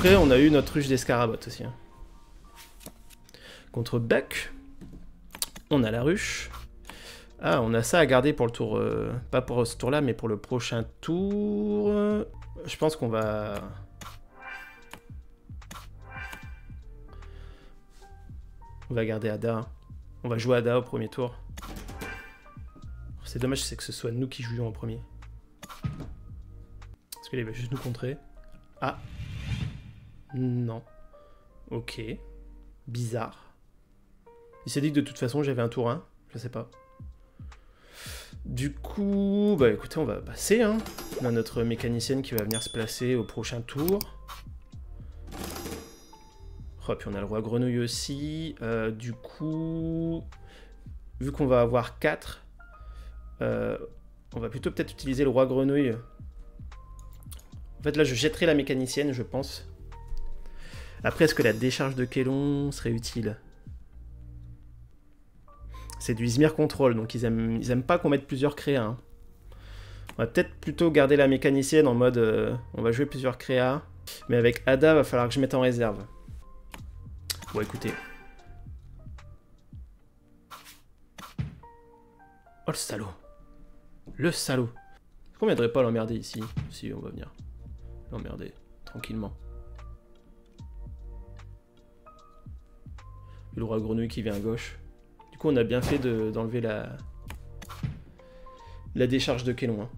après, on a eu notre ruche d'escarabotte aussi. Hein. Contre Buck, on a la ruche. Ah, on a ça à garder pour le tour... pas pour ce tour-là, mais pour le prochain tour. Je pense qu'on va... On va garder Ada. On va jouer Ada au premier tour. C'est dommage, c'est que ce soit nous qui jouions en premier. Parce qu'il va juste nous contrer. Ah. Non. Ok. Bizarre. Il s'est dit que de toute façon j'avais un tour 1. Je sais pas. Du coup, bah écoutez, on va passer. Hein. On a notre mécanicienne qui va venir se placer au prochain tour. Oh, puis on a le roi grenouille aussi. Du coup, vu qu'on va avoir 4, on va plutôt peut-être utiliser le roi grenouille. En fait, là, je jetterai la mécanicienne, je pense. Après, est-ce que la décharge de Kélon serait utile? C'est du Izmir Control, donc ils aiment pas qu'on mette plusieurs créas. Hein. On va peut-être plutôt garder la mécanicienne en mode on va jouer plusieurs créas. Mais avec Ada, va falloir que je mette en réserve. Bon, écoutez. Oh, le salaud. Le salaud. Est-ce qu'on viendrait pas l'emmerder ici? Si, on va venir l'emmerder, tranquillement. Et le roi grenouille qui vient à gauche. Du coup, on a bien fait d'enlever la décharge de Kélon. Hein.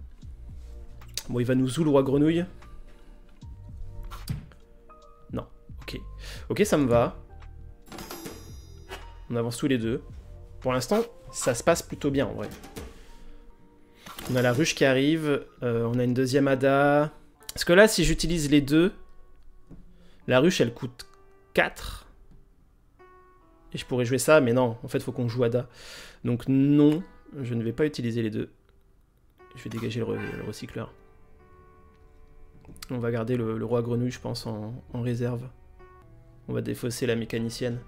Bon, il va nous où le roi grenouille? Non, ok. Ok, ça me va. On avance tous les deux. Pour l'instant, ça se passe plutôt bien en vrai. On a la ruche qui arrive. On a une deuxième Ada. Parce que là, si j'utilise les deux, la ruche, elle coûte 4. Et je pourrais jouer ça, mais non. En fait, il faut qu'on joue Ada. Donc non, je ne vais pas utiliser les deux. Je vais dégager le recycleur. On va garder le roi grenouille, je pense, en réserve. On va défausser la mécanicienne.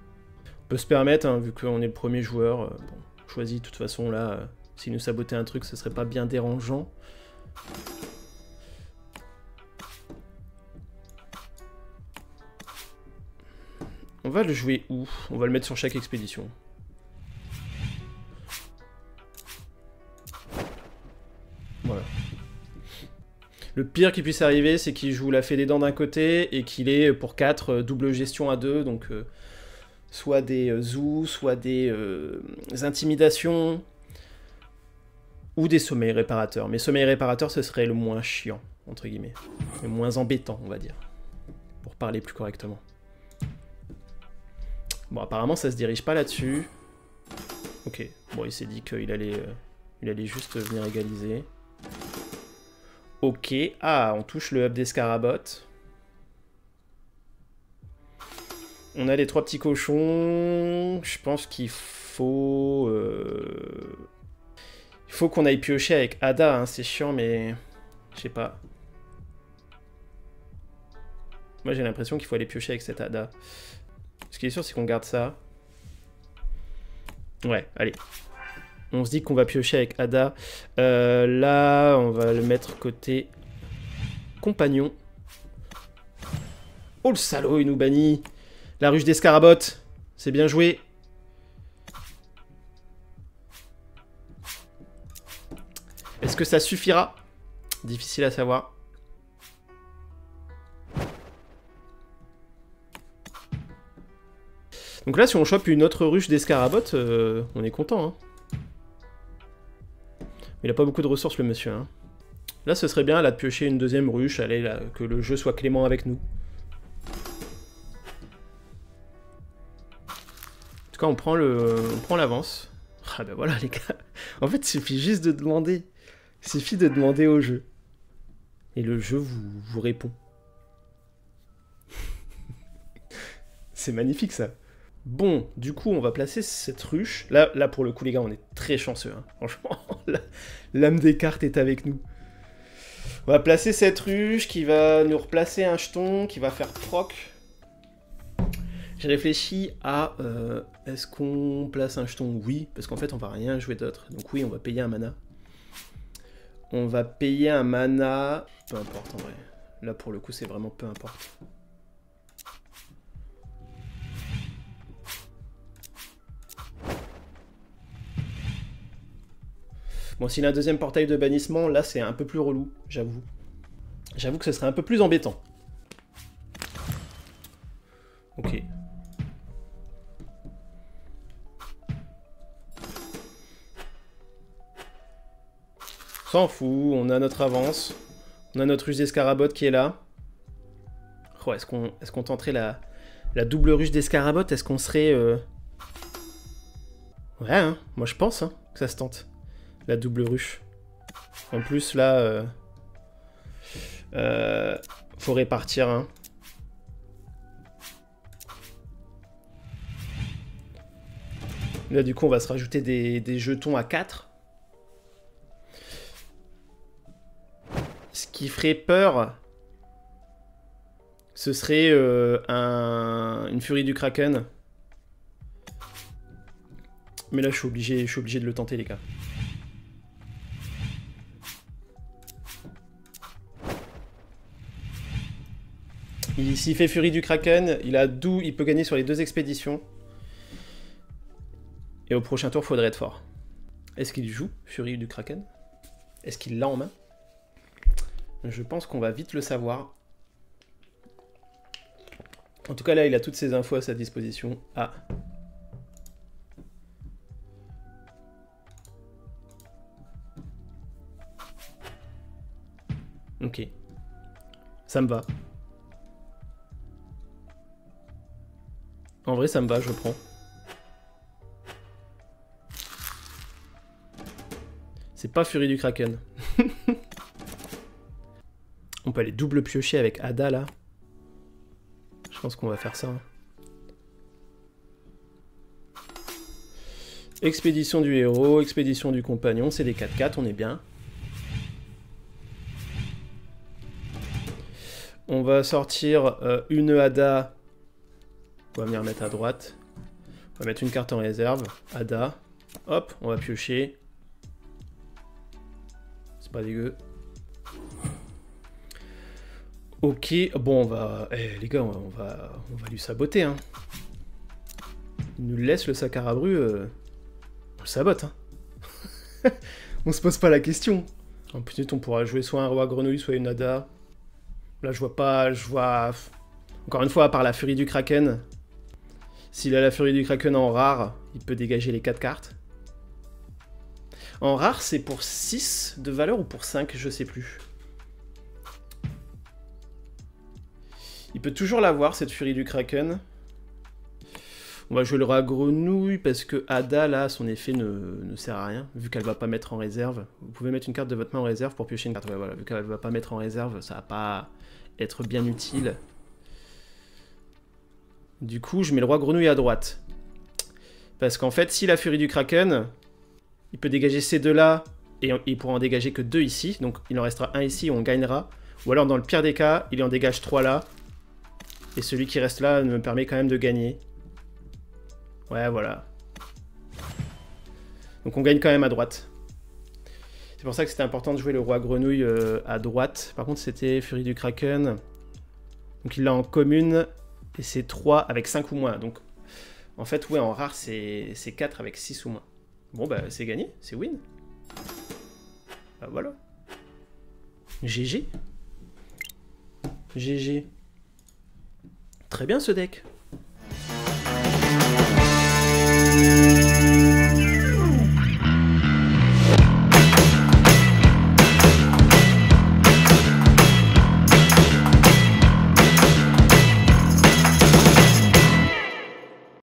On peut se permettre, hein, vu qu'on est le premier joueur. Bon, choisi de toute façon, là, s'il nous sabotait un truc, ce serait pas bien dérangeant. On va le jouer où? On va le mettre sur chaque expédition. Voilà. Le pire qui puisse arriver, c'est qu'il joue la fée des dents d'un côté et qu'il ait pour 4 double gestion à 2, donc soit des zoos, soit des intimidations, ou des sommeils réparateurs. Mais sommeil réparateur, ce serait le moins chiant, entre guillemets. Le moins embêtant, on va dire, pour parler plus correctement. Bon, apparemment, ça se dirige pas là-dessus. Ok, bon, il s'est dit qu'il allait juste venir égaliser. Ok, ah, on touche le hub d'escarabotte. On a les 3 petits cochons. Je pense qu'il faut... Il faut qu'on aille piocher avec Ada, hein. C'est chiant, mais... Je sais pas. Moi, j'ai l'impression qu'il faut aller piocher avec cette Ada. Ce qui est sûr, c'est qu'on garde ça. Ouais, allez. On se dit qu'on va piocher avec Ada. Là, on va le mettre côté compagnon. Oh, le salaud, il nous bannit. La ruche d'escarabotte. C'est bien joué. Est-ce que ça suffira? Difficile à savoir. Donc là, si on chope une autre ruche d'escarabotte, on est content. Hein. Il a pas beaucoup de ressources, le monsieur. Hein. Là, ce serait bien là, de piocher une deuxième ruche, allez, là, que le jeu soit clément avec nous. En tout cas, on prend l'avance. Ah ben voilà, les gars. En fait, il suffit juste de demander. Il suffit de demander au jeu. Et le jeu vous répond. C'est magnifique, ça. Bon, du coup, on va placer cette ruche. Là, pour le coup, les gars, on est très chanceux. Hein. Franchement, l'âme des cartes est avec nous. On va placer cette ruche qui va nous replacer un jeton, qui va faire proc. J'ai réfléchi à... est-ce qu'on place un jeton? Oui, parce qu'en fait, on va rien jouer d'autre. Donc oui, on va payer un mana. On va payer un mana... Peu importe, en vrai. Là, pour le coup, c'est vraiment peu importe. Bon, s'il a un deuxième portail de bannissement, là c'est un peu plus relou, j'avoue. J'avoue que ce serait un peu plus embêtant. Ok. S'en fout, on a notre avance. On a notre ruche d'escarabotte qui est là. Oh, est-ce qu'on tenterait la double ruche d'escarabotte? Est-ce qu'on serait... Ouais, hein, moi je pense hein, que ça se tente. La double ruche. En plus, là... faut répartir, hein. Là, du coup, on va se rajouter des jetons à 4. Ce qui ferait peur, ce serait une furie du Kraken. Mais là, je suis obligé de le tenter, les gars. S'il fait furie du Kraken, il peut gagner sur les 2 expéditions. Et au prochain tour, faudrait être fort. Est-ce qu'il joue furie du Kraken? Est-ce qu'il l'a en main? Je pense qu'on va vite le savoir. En tout cas, là, il a toutes ses infos à sa disposition. Ah. Ok. Ça me va. En vrai, ça me va, je prends. C'est pas furie du Kraken. On peut aller double piocher avec Ada, là. Je pense qu'on va faire ça. Expédition du héros, expédition du compagnon, c'est des 4-4, on est bien. On va sortir une Ada. On va venir mettre à droite. On va mettre une carte en réserve. Ada. Hop, on va piocher. C'est pas dégueu. Ok, bon, on va... Eh, les gars, on va lui saboter, hein. Il nous laisse le Sakarabru, on le sabote, hein. On se pose pas la question. En plus, on pourra jouer soit un roi grenouille, soit une Ada. Là, je vois... Encore une fois, à part la furie du Kraken. S'il a la furie du Kraken en rare, il peut dégager les 4 cartes. En rare, c'est pour 6 de valeur ou pour 5, je sais plus. Il peut toujours l'avoir, cette furie du Kraken. On va jouer le roi grenouille parce que Ada, là, son effet ne sert à rien, vu qu'elle va pas mettre en réserve. Vous pouvez mettre une carte de votre main en réserve pour piocher une carte. Ouais, voilà, vu qu'elle va pas mettre en réserve, ça va pas être bien utile. Du coup, je mets le roi grenouille à droite. Parce qu'en fait, si la furie du Kraken, il peut dégager ces deux-là, et il pourra en dégager que 2 ici. Donc il en restera un ici, on gagnera. Ou alors, dans le pire des cas, il en dégage 3 là. Et celui qui reste là me permet quand même de gagner. Ouais, voilà. Donc on gagne quand même à droite. C'est pour ça que c'était important de jouer le roi grenouille à droite. Par contre, c'était furie du Kraken. Donc il l'a en commune. Et c'est 3 avec 5 ou moins. Donc en fait, ouais, en rare, c'est 4 avec 6 ou moins. Bon, bah c'est gagné, c'est win. Bah voilà. GG. GG. Très bien ce deck.